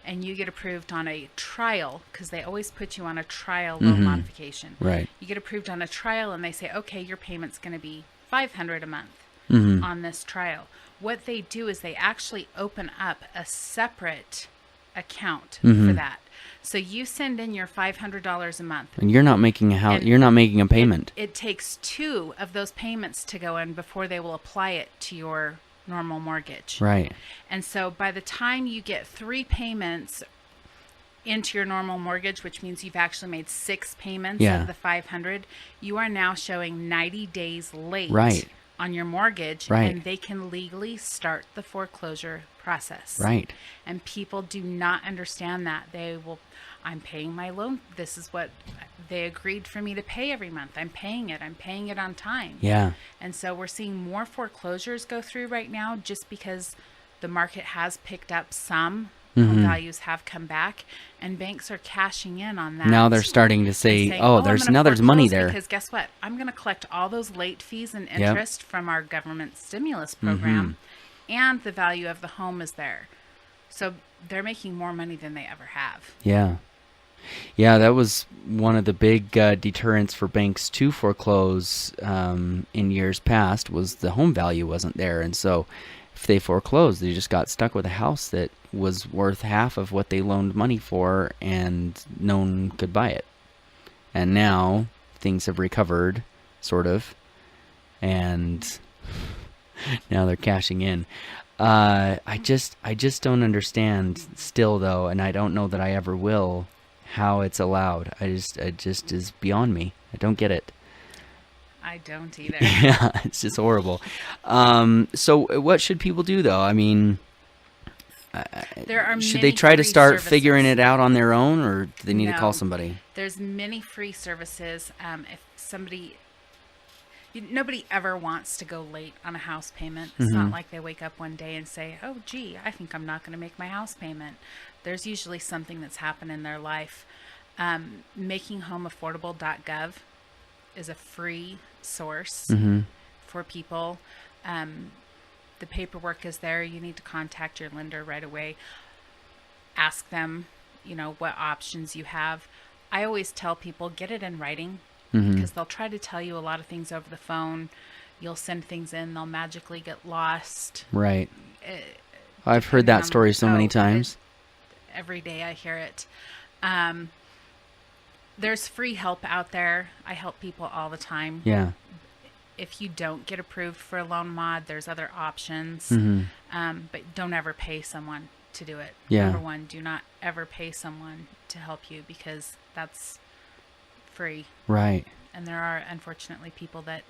and you get approved on a trial, because they always put you on a trial loan modification. Right. You get approved on a trial, and they say, okay, your payment's going to be $500 a month on this trial. What they do is they actually open up a separate account for that. So you send in your $500 a month, and you're not making you're not making a payment. It takes 2 of those payments to go in before they will apply it to your normal mortgage. Right. And so by the time you get 3 payments into your normal mortgage, which means you've actually made 6 payments of the $500, you are now showing 90 days late on your mortgage, and they can legally start the foreclosure process. Right. And people do not understand that. I'm paying my loan. This is what they agreed for me to pay every month. I'm paying it on time. Yeah. And so we're seeing more foreclosures go through right now just because the market has picked up some. Home values have come back, and banks are cashing in on that. Now they're starting to say, saying, there's money there. Because guess what? I'm going to collect all those late fees and interest from our government stimulus program, and the value of the home is there. So they're making more money than they ever have. Yeah. Yeah, that was one of the big deterrents for banks to foreclose in years past, was the home value wasn't there. And so if they foreclosed, they just got stuck with a house that was worth half of what they loaned money for, and no one could buy it. And now things have recovered, sort of, and now they're cashing in. I just don't understand still, though, and I don't know that I ever will, how it's allowed. It just is beyond me. I don't get it. I don't either. Yeah, it's just horrible. So what should people do, though? I mean, should they try to start figuring it out on their own, or do they need to call somebody? There's many free services. If somebody... Nobody ever wants to go late on a house payment. It's not like they wake up one day and say, oh, gee, I think I'm not going to make my house payment. There's usually something that's happened in their life. MakingHomeAffordable.gov is a free source for people. The paperwork is there. You need to contact your lender right away. Ask them, what options you have. I always tell people, get it in writing. Because they'll try to tell you a lot of things over the phone. You'll send things in, they'll magically get lost. Right. I've heard that story so many times. Every day I hear it. there's free help out there. I help people all the time. Yeah. If you don't get approved for a loan mod, there's other options. But don't ever pay someone to do it. Yeah. Number one, do not ever pay someone to help you, because that's free. Right. And there are, unfortunately, people that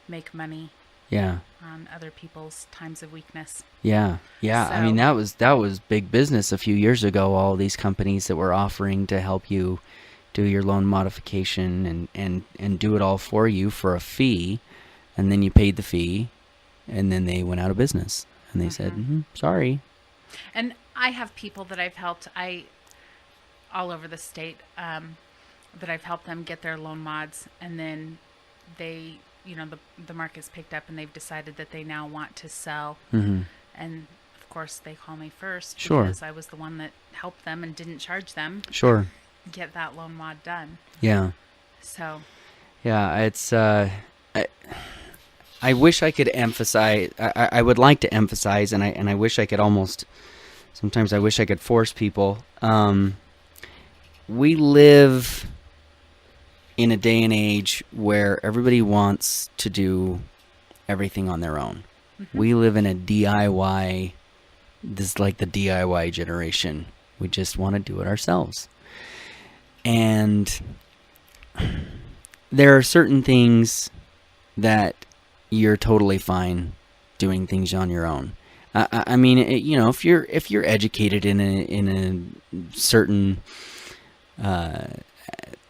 make money Yeah. on other people's times of weakness. Yeah. Yeah. I mean, So- that was big business a few years ago. All these companies that were offering to help you do your loan modification and do it all for you for a fee, and then you paid the fee, and then they went out of business, and they said, sorry. And I have people that I've helped all over the state that I've helped them get their loan mods, and then they, the market's picked up and they've decided that they now want to sell. And of course they call me first, Sure. because I was the one that helped them and didn't charge them Sure. get that loan mod done. Yeah. So Yeah. It's, I wish I could emphasize, I would like to emphasize, and I wish I could sometimes I wish I could force people. We live in a day and age where everybody wants to do everything on their own. We live in a DIY, this is like the DIY generation. We just want to do it ourselves. And there are certain things that you're totally fine doing things on your own. I mean, if you're educated in a certain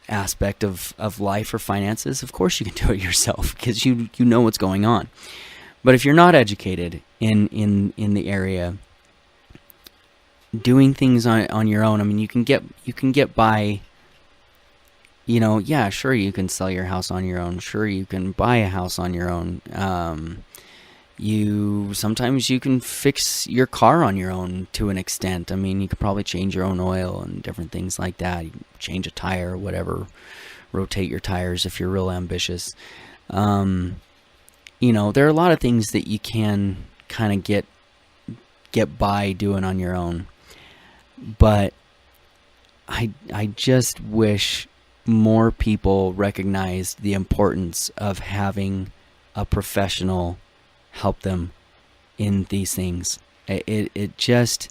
aspect of life or finances, of course you can do it yourself, because you know what's going on. But if you're not educated in the area, doing things on your own, I mean, you can get by. Yeah, sure, you can sell your house on your own. Sure, you can buy a house on your own. Sometimes you can fix your car on your own to an extent. I mean, you could probably change your own oil and different things like that. You can change a tire or whatever, rotate your tires if you're real ambitious. There are a lot of things that you can kind of get by doing on your own. But I just wish more people recognize the importance of having a professional help them in these things. It just,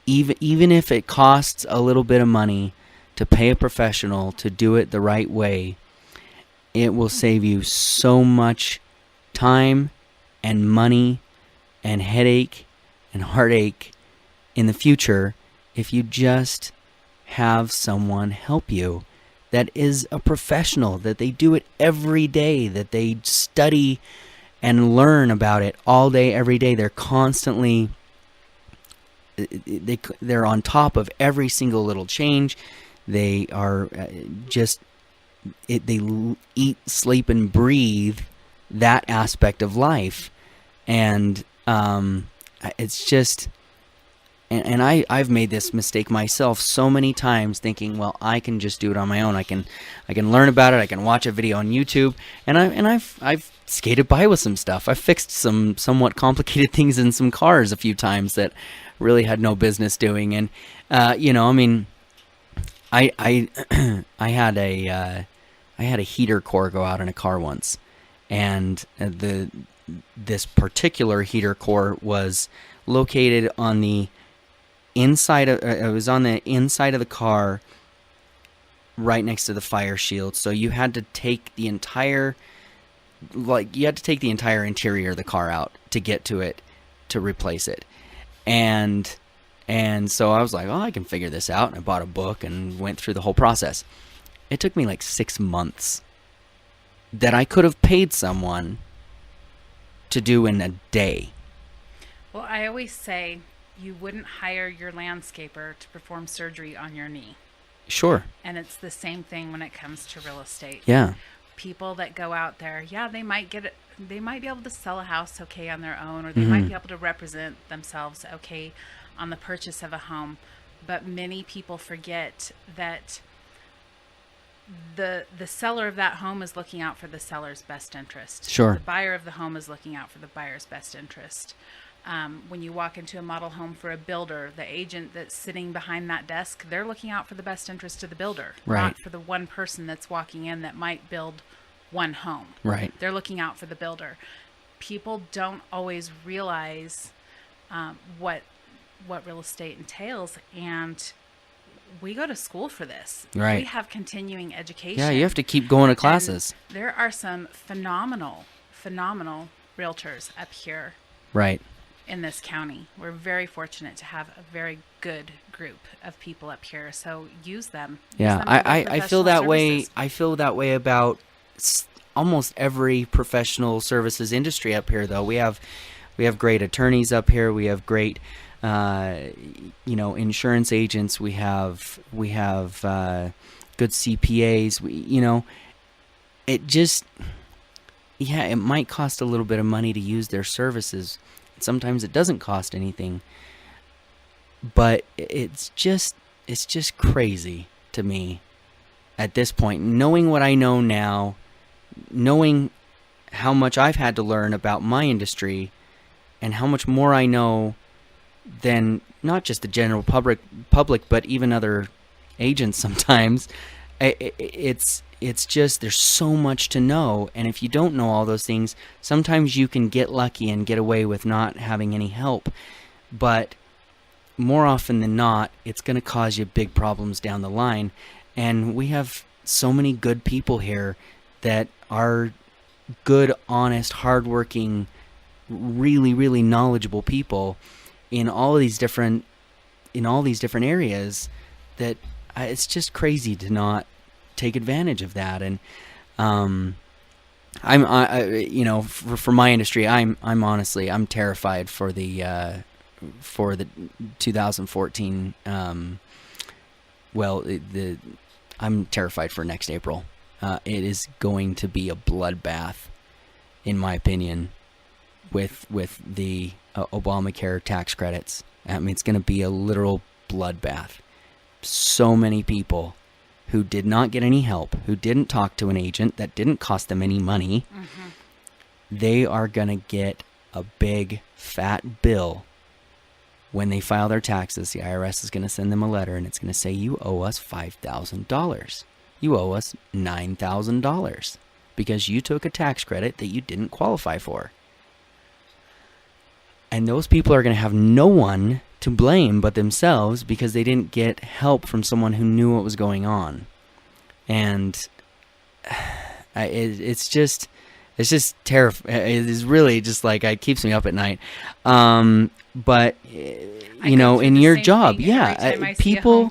even if it costs a little bit of money to pay a professional to do it the right way, it will save you so much time and money and headache and heartache in the future if you just have someone help you that is a professional, that they do it every day, that they study and learn about it all day, every day. They're constantly, they're on top of every single little change. They are they eat, sleep, and breathe that aspect of life. And it's just, and I've made this mistake myself so many times, thinking, well, I can just do it on my own. I can learn about it. I can watch a video on YouTube, and I've skated by with some stuff. I've fixed some somewhat complicated things in some cars a few times that really had no business doing. And I mean, I had a heater core go out in a car once, and this particular heater core was located on the inside of, it was on the inside of the car, right next to the fire shield. So you had to take the entire interior of the car out to get to it, to replace it. And so I was like, oh, I can figure this out. And I bought a book and went through the whole process. It took me like 6 months that I could have paid someone to do in a day. Well, I always say you wouldn't hire your landscaper to perform surgery on your knee. Sure. And it's the same thing when it comes to real estate. Yeah. People that go out there, they might be able to sell a house okay on their own, or they might be able to represent themselves okay on the purchase of a home. But many people forget that the seller of that home is looking out for the seller's best interest. Sure. The buyer of the home is looking out for the buyer's best interest. When you walk into a model home for a builder, the agent that's sitting behind that desk, they're looking out for the best interest of the builder, Right. not for the one person that's walking in that might build one home. Right. They're looking out for the builder. People don't always realize what real estate entails, and we go to school for this. Right. We have continuing education. Yeah, you have to keep going to And classes. there are some phenomenal realtors up here Right. in this county. We're very fortunate to have a very good group of people up here. So use them. Use Yeah, them for their I feel professional that way. services. I feel that way about almost every professional services industry up here, though. We have great attorneys up here. We have great, insurance agents. We have good CPAs. It just, it might cost a little bit of money to use their services. Sometimes it doesn't cost anything, but it's just crazy to me at this point, knowing what I know now, knowing how much I've had to learn about my industry and how much more I know than not just the general public, but even other agents sometimes. It's just, there's so much to know, and if you don't know all those things, sometimes you can get lucky and get away with not having any help, but more often than not, it's going to cause you big problems down the line. And we have so many good people here that are good, honest, hardworking, really, really knowledgeable people in all of these different areas that it's just crazy to not take advantage of that. And for my industry, I'm honestly, I'm terrified for the 2014. I'm terrified for next April. It is going to be a bloodbath, in my opinion, with the Obamacare tax credits. I mean, it's going to be a literal bloodbath. So many people who did not get any help, who didn't talk to an agent, that didn't cost them any money, they are going to get a big fat bill when they file their taxes. The IRS is going to send them a letter, and it's going to say, you owe us $5,000. You owe us $9,000 because you took a tax credit that you didn't qualify for. And those people are going to have no one to blame but themselves because they didn't get help from someone who knew what was going on. And it's just terrifying. It is really just like, it keeps me up at night. But in your job, people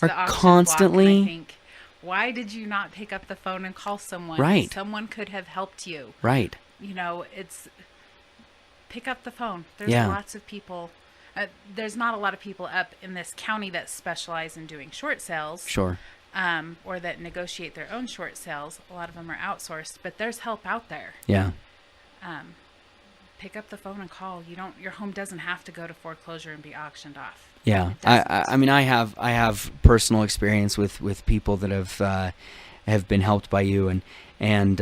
are constantly. I think, why did you not pick up the phone and call someone? Right. Someone could have helped you. Right. It's pick up the phone. There's Yeah. lots of people. There's not a lot of people up in this county that specialize in doing short sales. Sure. Or that negotiate their own short sales. A lot of them are outsourced, but there's help out there. Yeah. Pick up the phone and call. Your home doesn't have to go to foreclosure and be auctioned off. Yeah. I mean, I have personal experience with people that have been helped by you and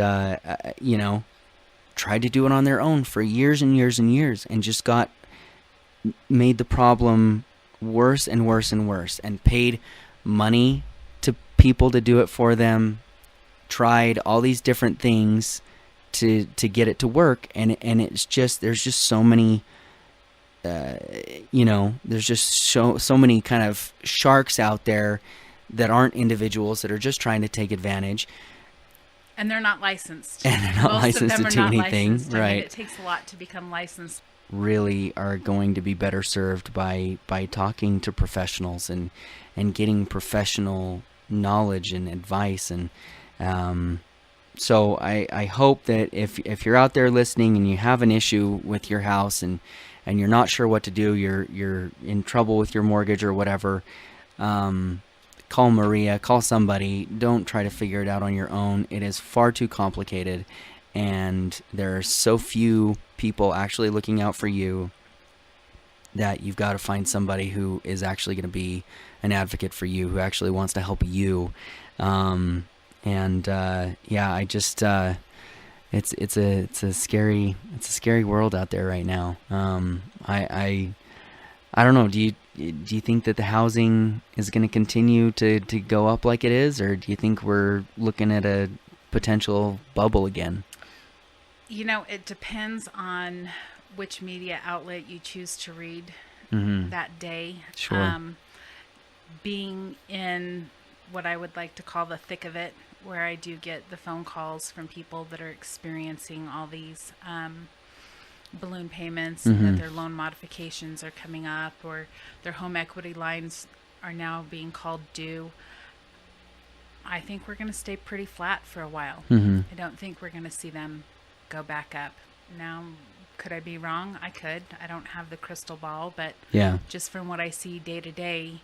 tried to do it on their own for years and years and years, and just made the problem worse and worse and worse, and paid money to people to do it for them, tried all these different things to get it to work, and it's just, there's just so many there's just so many kind of sharks out there that aren't individuals, that are just trying to take advantage. And they're not licensed. And they're not licensed to do anything. Right. I mean, it takes a lot to become licensed. Really are going to be better served by talking to professionals and getting professional knowledge and advice. And so I hope that if you're out there listening and you have an issue with your house and you're not sure what to do, you're in trouble with your mortgage or whatever, call Maria, call somebody. Don't try to figure it out on your own. It is far too complicated, and there are so few people actually looking out for you that you've got to find somebody who is actually going to be an advocate for you, who actually wants to help you. I just it's a scary world out there right now. I don't know. Do you think that the housing is going to continue to go up like it is, or do you think we're looking at a potential bubble again? It depends on which media outlet you choose to read that day. Sure. Being in what I would like to call the thick of it, where I do get the phone calls from people that are experiencing all these balloon payments, and that their loan modifications are coming up, or their home equity lines are now being called due. I think we're going to stay pretty flat for a while. I don't think we're going to see them go back up. Now, could I be wrong? I could. I don't have the crystal ball, but just from what I see day to day,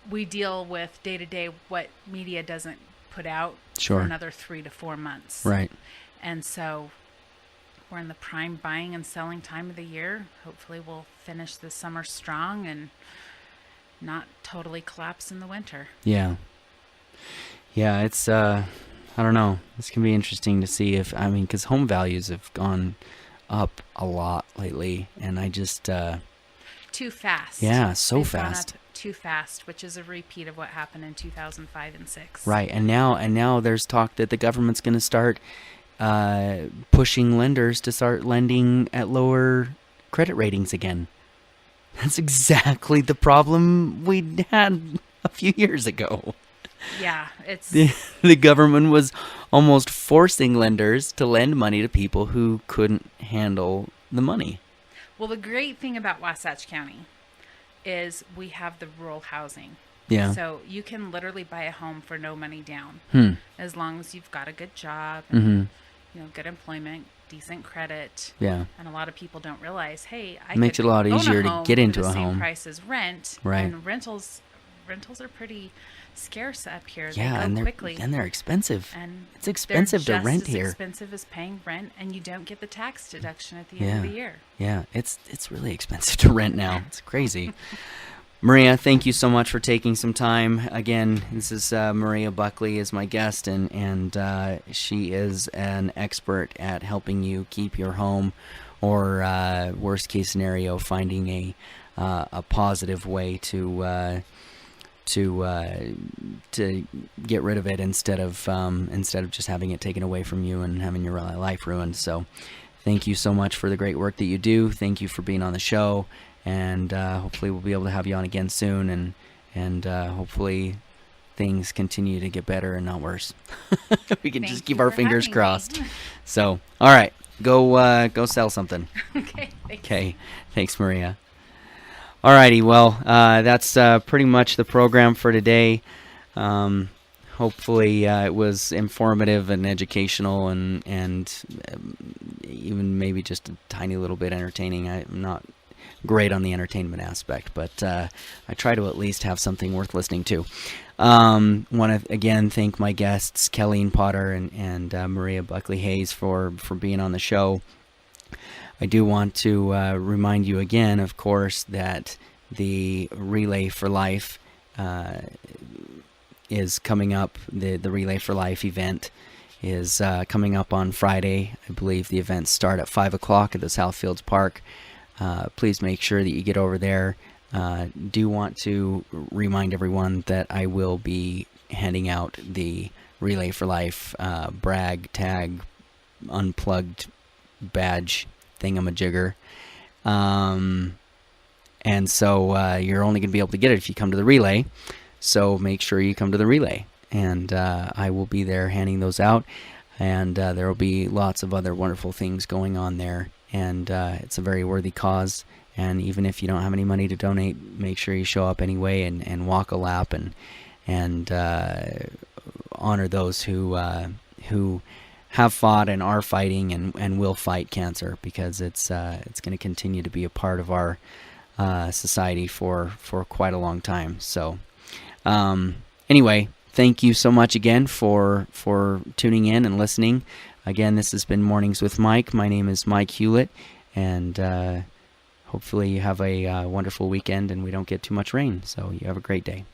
we deal with day to day what media doesn't put out for another 3 to 4 months. Right. And so we're in the prime buying and selling time of the year. Hopefully we'll finish the summer strong and not totally collapse in the winter. Yeah. Yeah, it's, I don't know. This can be interesting to see because home values have gone up a lot lately, and I just... too fast. Yeah, so They've fast. gone up too fast, which is a repeat of what happened in 2005 and 6. Right, and now there's talk that the government's going to start pushing lenders to start lending at lower credit ratings again. That's exactly the problem we had a few years ago. Yeah, it's... The government was almost forcing lenders to lend money to people who couldn't handle the money. Well, the great thing about Wasatch County is we have the rural housing. Yeah. So you can literally buy a home for no money down, as long as you've got a good job, and, good employment, decent credit. Yeah. And a lot of people don't realize, hey, I makes could it a lot own easier to home get into for a the home. same price as rent. Right. And rentals are pretty scarce up here. Yeah, they go quickly. And they're expensive. And it's expensive to rent here. here. It's expensive as paying rent, and you don't get the tax deduction at the end of the year. Yeah, it's really expensive to rent now. It's crazy. Maria, thank you so much for taking some time. Again, this is Maria Buckley is my guest, and she is an expert at helping you keep your home, or worst case scenario, finding a positive way to get rid of it instead of just having it taken away from you and having your life ruined. So thank you so much for the great work that you do. Thank you for being on the show, and hopefully we'll be able to have you on again soon, and hopefully things continue to get better and not worse. We can just keep our fingers crossed. So, all right, go sell something. Okay, thanks. Okay, thanks, Maria. Alrighty, well, that's pretty much the program for today. Hopefully it was informative and educational, and even maybe just a tiny little bit entertaining. I'm not great on the entertainment aspect, but I try to at least have something worth listening to. Want to again thank my guests, Kelleen Potter and Maria Buckley-Hayes for being on the show. I do want to remind you again, of course, that the Relay for Life is coming up. The Relay for Life event is coming up on Friday. I believe the events start at 5 o'clock at the Southfields Park. Please make sure that you get over there. Do want to remind everyone that I will be handing out the Relay for Life brag tag unplugged badge thingamajigger, and so you're only going to be able to get it if you come to the relay, so make sure you come to the relay, and I will be there handing those out, and there will be lots of other wonderful things going on there, and it's a very worthy cause, and even if you don't have any money to donate, make sure you show up anyway and walk a lap and honor those who have fought and are fighting and will fight cancer, because it's going to continue to be a part of our society for quite a long time. So anyway, thank you so much again for tuning in and listening. Again, this has been Mornings with Mike. My name is Mike Hewlett, and hopefully you have a wonderful weekend and we don't get too much rain. So you have a great day.